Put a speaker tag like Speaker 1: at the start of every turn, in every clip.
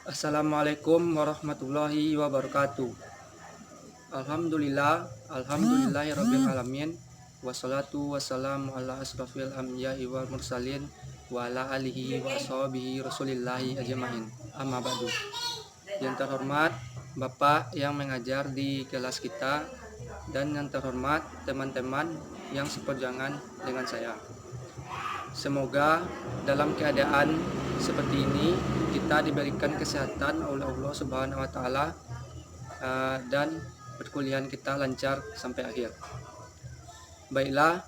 Speaker 1: Assalamualaikum warahmatullahi wabarakatuh. Alhamdulillahirabbil alamin. Wassalatu wassalamu ala asrofil anbiya'i wal mursalin wa ala alihi wa sahbihi rasulillahi ajmain. Amma ba'du. Yang terhormat Bapak yang mengajar di kelas kita dan yang terhormat teman-teman yang seperjuangan dengan saya. Semoga dalam keadaan seperti ini kita diberikan kesehatan oleh Allah Subhanahu wa taala dan perkuliahan kita lancar sampai akhir. Baiklah,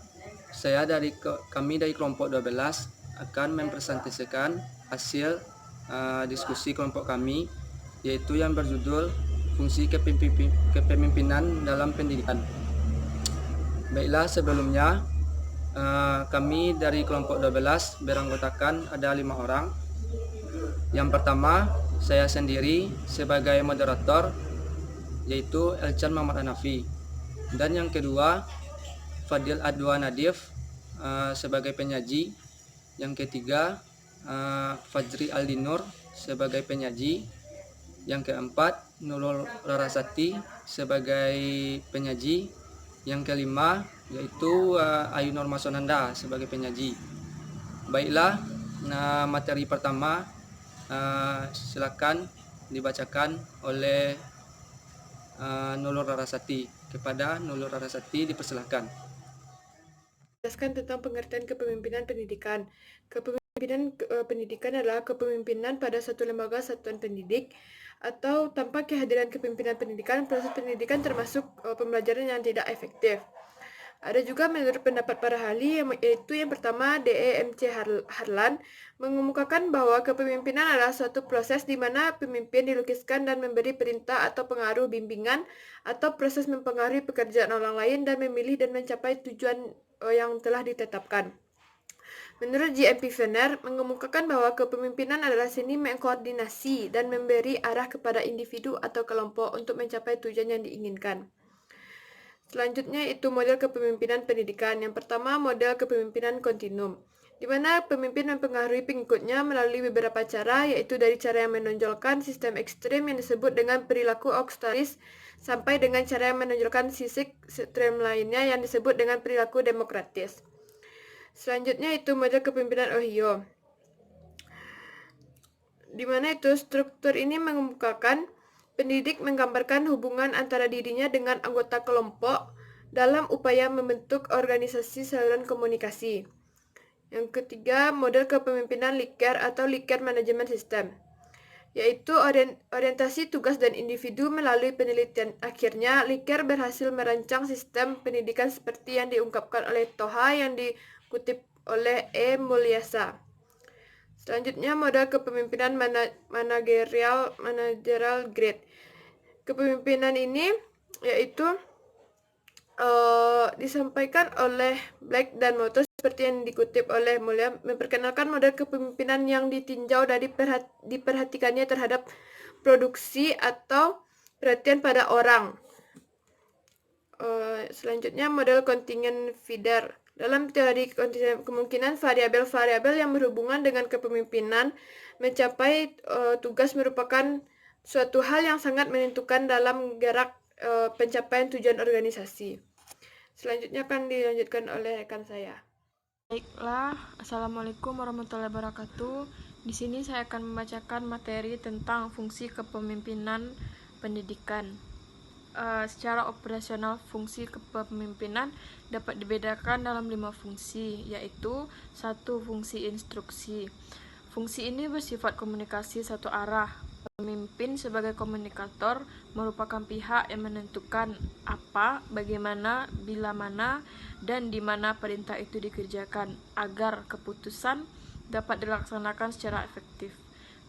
Speaker 1: kami dari kelompok 12 akan mempresentasikan hasil diskusi kelompok kami, yaitu yang berjudul fungsi kepemimpinan dalam pendidikan. Baiklah, sebelumnya kami dari kelompok 12 beranggotakan ada 5 orang. Yang pertama, saya sendiri sebagai moderator, yaitu Elchan Muhammad Hanafi. Dan yang kedua, Fadil Adwa Nadif sebagai penyaji. Yang ketiga, Fajri Aldinur sebagai penyaji. Yang keempat, Nurul Rarasati sebagai penyaji. Yang kelima, yaitu Ayu Nur Masonanda sebagai penyaji. Baiklah, materi pertama silakan dibacakan oleh Nurul Rarasati. Kepada Nurul Rarasati dipersilakan.
Speaker 2: Jelaskan tentang pengertian kepemimpinan pendidikan. Kepemimpinan pendidikan adalah kepemimpinan pada satu lembaga satuan pendidik atau tanpa kehadiran kepemimpinan pendidikan, proses pendidikan termasuk pembelajaran yang tidak efektif. Ada juga menurut pendapat para ahli, yaitu yang pertama DEMC Harlan, mengemukakan bahwa kepemimpinan adalah suatu proses di mana pemimpin dilukiskan dan memberi perintah atau pengaruh bimbingan atau proses mempengaruhi pekerjaan orang lain dan memilih dan mencapai tujuan yang telah ditetapkan. Menurut J.M.P. Venner, mengemukakan bahwa kepemimpinan adalah seni mengkoordinasi dan memberi arah kepada individu atau kelompok untuk mencapai tujuan yang diinginkan. Selanjutnya itu model kepemimpinan pendidikan. Yang pertama, model kepemimpinan kontinum, di mana pemimpin mempengaruhi pengikutnya melalui beberapa cara, yaitu dari cara yang menonjolkan sistem ekstrem yang disebut dengan perilaku autoritaris sampai dengan cara yang menonjolkan sisi ekstrem lainnya yang disebut dengan perilaku demokratis. Selanjutnya itu model kepemimpinan Ohio, di mana itu struktur ini mengemukakan pendidik menggambarkan hubungan antara dirinya dengan anggota kelompok dalam upaya membentuk organisasi saluran komunikasi. Yang ketiga, model kepemimpinan Likert atau Likert Management System, yaitu orientasi tugas dan individu melalui penelitian. Akhirnya, Likert berhasil merancang sistem pendidikan seperti yang diungkapkan oleh Toha yang dikutip oleh E. Mulyasa. Selanjutnya, model kepemimpinan managerial grade. Kepemimpinan ini yaitu disampaikan oleh Black dan Motos seperti yang dikutip oleh Mulya, memperkenalkan model kepemimpinan yang ditinjau dari diperhatikannya terhadap produksi atau perhatian pada orang. Selanjutnya, model kontingen feeder. Dalam teori kemungkinan variabel-variabel yang berhubungan dengan kepemimpinan mencapai tugas merupakan suatu hal yang sangat menentukan dalam gerak pencapaian tujuan organisasi. Selanjutnya akan dilanjutkan oleh rekan saya.
Speaker 3: Baiklah, Assalamualaikum warahmatullahi wabarakatuh. Di sini saya akan membacakan materi tentang fungsi kepemimpinan pendidikan. Secara operasional, fungsi kepemimpinan dapat dibedakan dalam 5 fungsi, yaitu 1. Fungsi instruksi. Fungsi ini bersifat komunikasi satu arah. Pemimpin sebagai komunikator merupakan pihak yang menentukan apa, bagaimana, bila mana, dan di mana perintah itu dikerjakan agar keputusan dapat dilaksanakan secara efektif.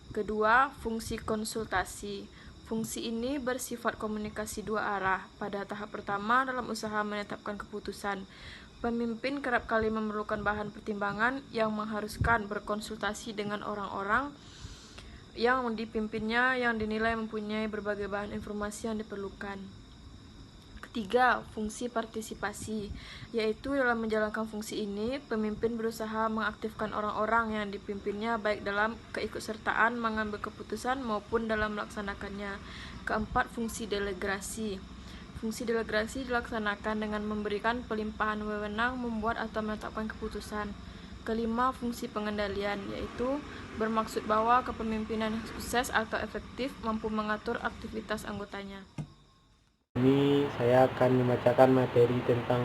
Speaker 3: Kedua, fungsi konsultasi. Fungsi ini bersifat komunikasi dua arah. Pada tahap pertama dalam usaha menetapkan keputusan, pemimpin kerap kali memerlukan bahan pertimbangan yang mengharuskan berkonsultasi dengan orang-orang yang dipimpinnya yang dinilai mempunyai berbagai bahan informasi yang diperlukan. Tiga, fungsi partisipasi, yaitu dalam menjalankan fungsi ini, pemimpin berusaha mengaktifkan orang-orang yang dipimpinnya baik dalam keikutsertaan mengambil keputusan maupun dalam melaksanakannya. Keempat, fungsi delegasi. Fungsi delegasi dilaksanakan dengan memberikan pelimpahan wewenang membuat atau menetapkan keputusan. Kelima, fungsi pengendalian, yaitu bermaksud bahwa kepemimpinan yang sukses atau efektif mampu mengatur aktivitas anggotanya.
Speaker 4: Ini saya akan membacakan materi tentang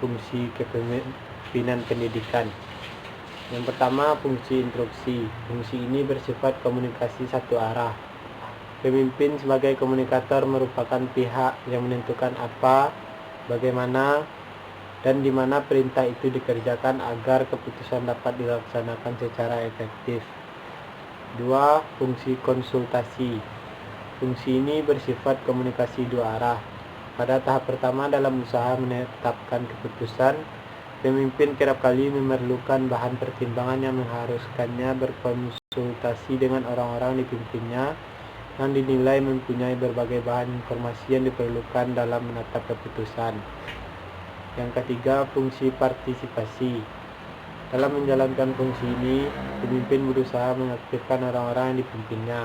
Speaker 4: fungsi kepemimpinan pendidikan. Yang pertama, fungsi instruksi. Fungsi ini bersifat komunikasi satu arah. Pemimpin sebagai komunikator merupakan pihak yang menentukan apa, bagaimana, dan di mana perintah itu dikerjakan agar keputusan dapat dilaksanakan secara efektif. 2. Fungsi konsultasi. Fungsi ini bersifat komunikasi dua arah. Pada tahap pertama dalam usaha menetapkan keputusan, pemimpin kerap kali memerlukan bahan pertimbangan yang mengharuskannya berkonsultasi dengan orang-orang dipimpinnya yang dinilai mempunyai berbagai bahan informasi yang diperlukan dalam menetap keputusan. Yang ketiga, fungsi partisipasi. Dalam menjalankan fungsi ini, pemimpin berusaha mengaktifkan orang-orang yang dipimpinnya,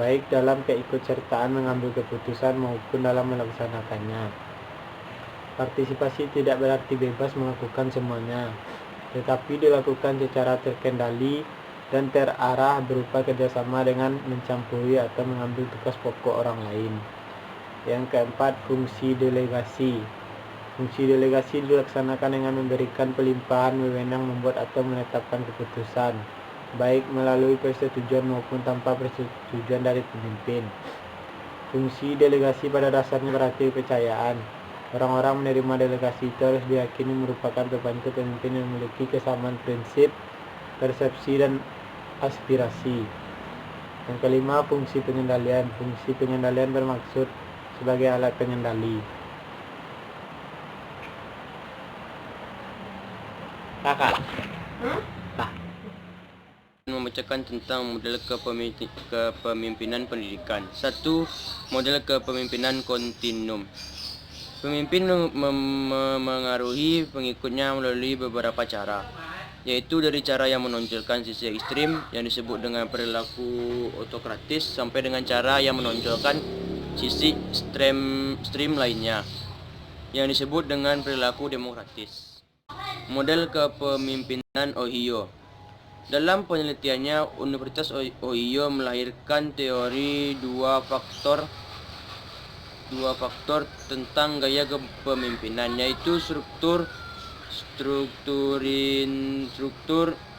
Speaker 4: baik dalam keikutsertaan mengambil keputusan maupun dalam melaksanakannya. Partisipasi tidak berarti bebas melakukan semuanya, tetapi dilakukan secara terkendali dan terarah berupa kerjasama dengan mencampuri atau mengambil tugas pokok orang lain. Yang keempat, fungsi delegasi. Fungsi delegasi dilaksanakan dengan memberikan pelimpahan wewenang membuat atau menetapkan keputusan, baik melalui persetujuan maupun tanpa persetujuan dari pemimpin. Fungsi delegasi pada dasarnya berarti kepercayaan. Orang-orang menerima delegasi itu harus diyakini merupakan pembantu pemimpin yang memiliki kesamaan prinsip, persepsi, dan aspirasi. Yang kelima, fungsi pengendalian. Fungsi pengendalian bermaksud sebagai alat pengendali. Kakak.
Speaker 5: Membacakan tentang model kepemimpinan pendidikan. 1. Model kepemimpinan kontinum. Pemimpin memengaruhi pengikutnya melalui beberapa cara, yaitu dari cara yang menonjolkan sisi ekstrim yang disebut dengan perilaku otokratis sampai dengan cara yang menonjolkan sisi ekstrim lainnya yang disebut dengan perilaku demokratis. Model kepemimpinan Ohio. Dalam penelitiannya, Universitas Ohio melahirkan teori dua faktor tentang gaya kepemimpinan, yaitu struktur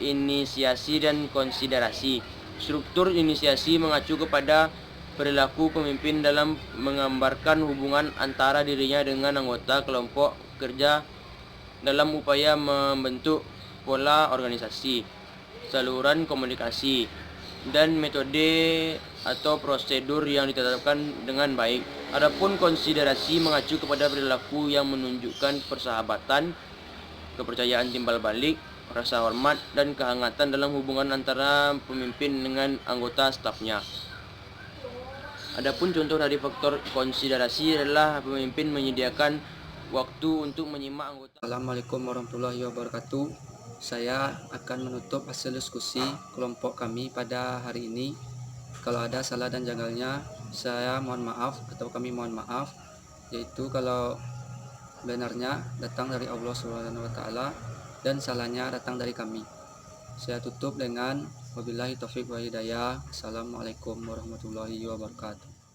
Speaker 5: inisiasi dan konsiderasi. Struktur inisiasi mengacu kepada perilaku pemimpin dalam menggambarkan hubungan antara dirinya dengan anggota kelompok kerja dalam upaya membentuk pola organisasi, saluran komunikasi, dan metode atau prosedur yang ditetapkan dengan baik. Adapun konsiderasi mengacu kepada perilaku yang menunjukkan persahabatan, kepercayaan timbal balik, rasa hormat, dan kehangatan dalam hubungan antara pemimpin dengan anggota stafnya. Adapun contoh dari faktor konsiderasi adalah pemimpin menyediakan waktu untuk menyimak anggota.
Speaker 1: Assalamualaikum warahmatullahi wabarakatuh. Saya akan menutup hasil diskusi kelompok kami pada hari ini. Kalau ada salah dan janggalnya, saya mohon maaf atau kami mohon maaf. Yaitu kalau benarnya datang dari Allah SWT dan salahnya datang dari kami. Saya tutup dengan wabillahi taufiq wa hidayah. Assalamualaikum warahmatullahi wabarakatuh.